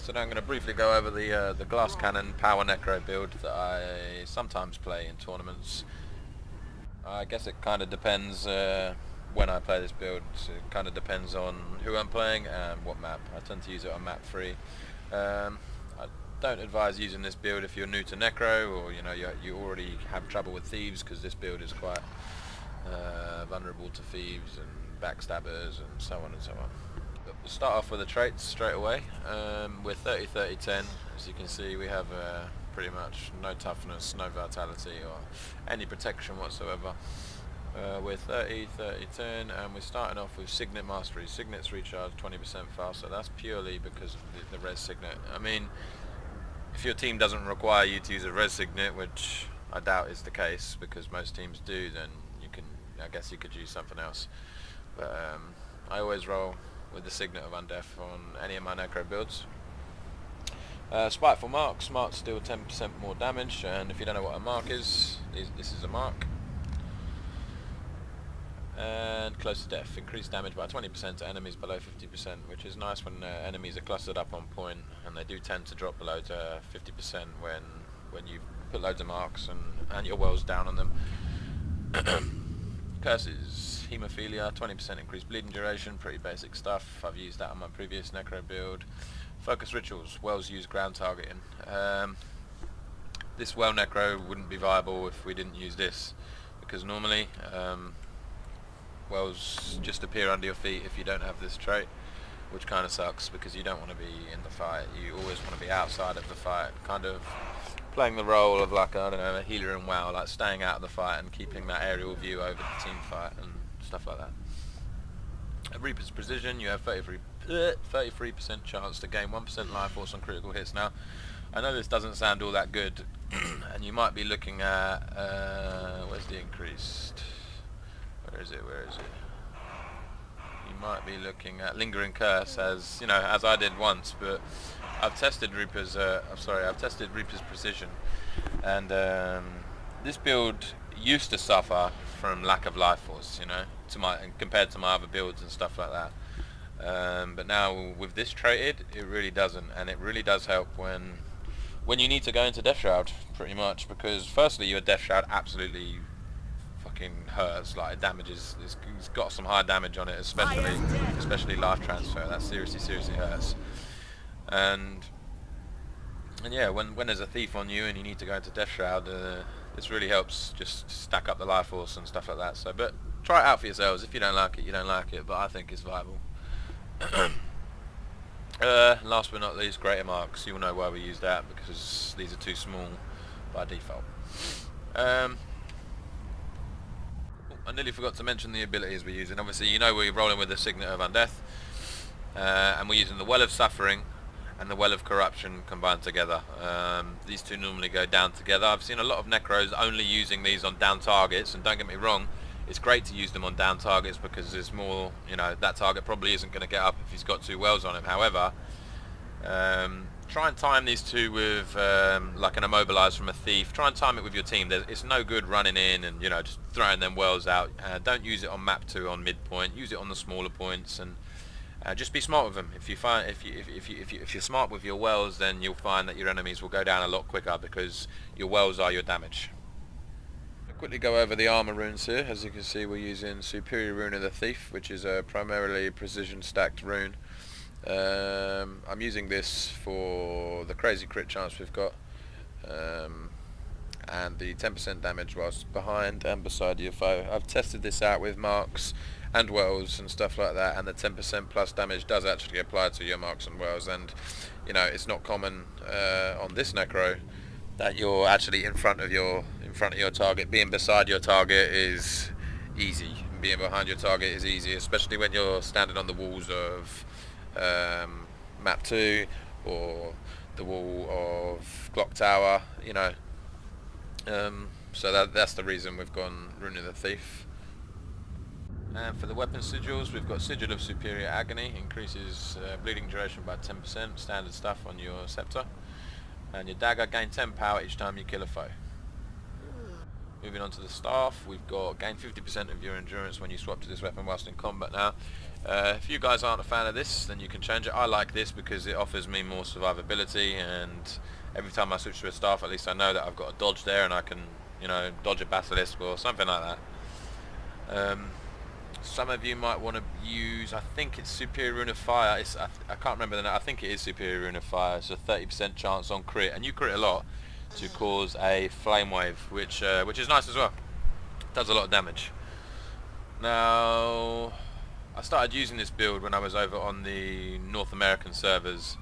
So now I'm going to briefly go over the glass cannon power necro build that I sometimes play in tournaments. I guess it kind of depends when I play this build. It kind of depends on who I'm playing and what map. I tend to use it on map 3. I don't advise using this build if you're new to necro, or you already have trouble with thieves, because this build is quite vulnerable to thieves and backstabbers and so on and so on. We'll start off with the traits straight away. We're 30-30-10. As you can see, we have pretty much no toughness, no vitality or any protection whatsoever. We're 30-30-10, and we're starting off with Signet Mastery. Signets recharge 20% faster. That's purely because of the res signet. I mean, if your team doesn't require you to use a res signet, which I doubt is the case because most teams do, then I guess you could use something else. But I always roll with the Signet of Undeath on any of my necro builds. Spiteful Marks. Marks deal 10% more damage, and if you don't know what a mark is, this is a mark. And Close to Death. Increased damage by 20% to enemies below 50%, which is nice when enemies are clustered up on point, and they do tend to drop below to 50% when you put loads of marks and your wells down on them. Curses. Haemophilia, 20% increased bleeding duration, pretty basic stuff. I've used that on my previous necro build. Focus Rituals. Wells use ground targeting. This well necro wouldn't be viable if we didn't use this, because normally wells just appear under your feet if you don't have this trait, which kind of sucks because you don't want to be in the fight. You always want to be outside of the fight, kind of playing the role of like, I don't know, a healer in WoW, like staying out of the fight and keeping that aerial view over the team fight and stuff like that. At Reaper's Precision, you have 33% chance to gain 1% life force on critical hits. Now, I know this doesn't sound all that good, and you might be looking at, where's the increased? Where is it? You might be looking at Lingering Curse, as I did once, but I've tested Reaper's Precision, and this build used to suffer from lack of life force, compared to my other builds and stuff like that. But now with this traded, it really doesn't, and it really does help when you need to go into Death Shroud, pretty much, because firstly your Death Shroud absolutely fucking hurts. Like, it damages, it's got some high damage on it, especially life transfer. That seriously hurts. And yeah, when there's a thief on you and you need to go into Death Shroud, this really helps just stack up the life force and stuff like that. So, but try it out for yourselves. If you don't like it, you don't like it, but I think it's viable. Last but not least, Greater Marks. You'll know why we use that, because these are too small by default. I nearly forgot to mention the abilities we're using. Obviously, we're rolling with the Signet of Undeath, and we're using the Well of Suffering and the Well of Corruption combined together. These two normally go down together. I've seen a lot of necros only using these on down targets, and don't get me wrong, it's great to use them on down targets because there's more, that target probably isn't going to get up if he's got 2 wells on him. However, try and time these two with like an immobilize from a thief. Try and time it with your team. It's no good running in and just throwing them wells out. Don't use it on map 2 on midpoint. Use it on the smaller points, and just be smart with them. If you're smart with your wells, then you'll find that your enemies will go down a lot quicker because your wells are your damage. I'll quickly go over the armor runes here. As you can see, we're using Superior Rune of the Thief, which is a primarily precision stacked rune. I'm using this for the crazy crit chance we've got, and the 10% damage whilst behind and beside your foe. I've tested this out with marks and wells and stuff like that, and the 10% plus damage does actually apply to your marks and wells. And it's not common on this necro that you're actually in front of your target. Being beside your target is easy. Being behind your target is easy, especially when you're standing on the walls of map 2 or the wall of Clock Tower. So that's the reason we've gone Rune of the Thief. And for the weapon sigils, we've got Sigil of Superior Agony, increases bleeding duration by 10%, standard stuff on your scepter. And your dagger, gain 10 power each time you kill a foe. moving on to the staff, we've got gain 50% of your endurance when you swap to this weapon whilst in combat now. If you guys aren't a fan of this, then you can change it. I like this because it offers me more survivability, and every time I switch to a staff, at least I know that I've got a dodge there and I can, you know, dodge a basilisk or something like that. Some of you might want to use, I think it's Superior Rune of Fire. I can't remember the name. I think it is Superior Rune of Fire. It's a 30% chance on crit, and you crit a lot, to cause a flame wave, which is nice as well. Does a lot of damage. Now, I started using this build when I was over on the North American servers,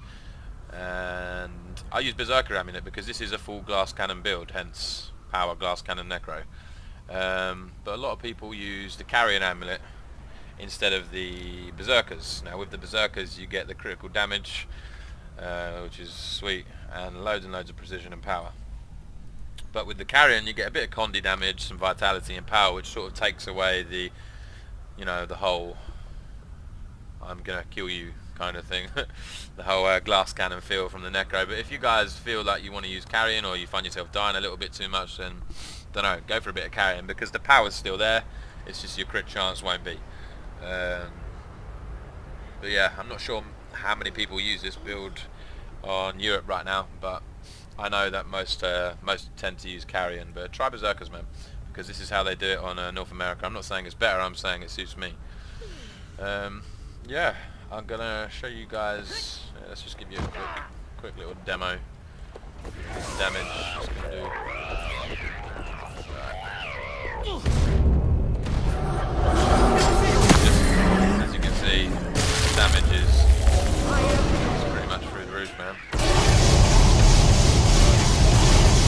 and I use Berserker Amulet because this is a full glass cannon build, hence power glass cannon Necro. But a lot of people use the Carrion Amulet instead of the Berserkers. Now with the Berserkers you get the critical damage, which is sweet, and loads of precision and power. But with the Carrion you get a bit of condi damage, some vitality and power, which sort of takes away the, you know, the whole I'm gonna kill you kind of thing, the whole glass cannon feel from the Necro. But if you guys feel like you want to use Carrion, or you find yourself dying a little bit too much, then don't know, go for a bit of Carrion, because the power's still there, it's just your crit chance won't be. But yeah, I'm not sure how many people use this build on Europe right now, but I know that most tend to use Carrion. But try Berserkers, man, because this is how they do it on North America. I'm not saying it's better, I'm saying it suits me. Yeah, I'm gonna show you guys, let's just give you a quick little demo. Damage it's gonna do. Just, as you can see, the damage is pretty much through the roof, man.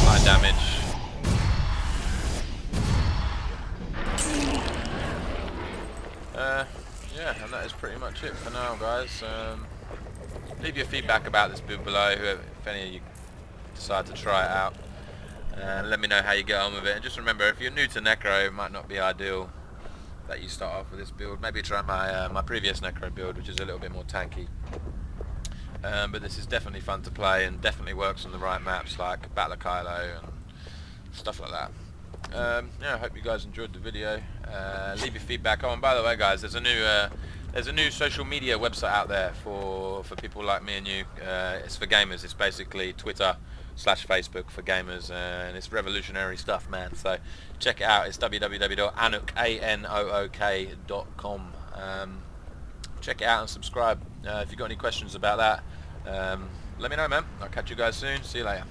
High damage. Yeah, and that is pretty much it for now, guys. Leave your feedback about this build below, if any of you decide to try it out, and let me know how you get on with it. And just remember, if you're new to Necro, it might not be ideal that you start off with this build. Maybe try my previous Necro build, which is a little bit more tanky. But this is definitely fun to play, and definitely works on the right maps like Battle of Kylo and stuff like that. Yeah, I hope you guys enjoyed the video. Leave your feedback. Oh, and by the way, guys, there's a new social media website out there for people like me and you. It's for gamers. It's basically Twitter/Facebook for gamers, and it's revolutionary stuff, man. So check it out. It's www.anook.com. Check it out and subscribe. If you've got any questions about that, let me know, man. I'll catch you guys soon. See you later.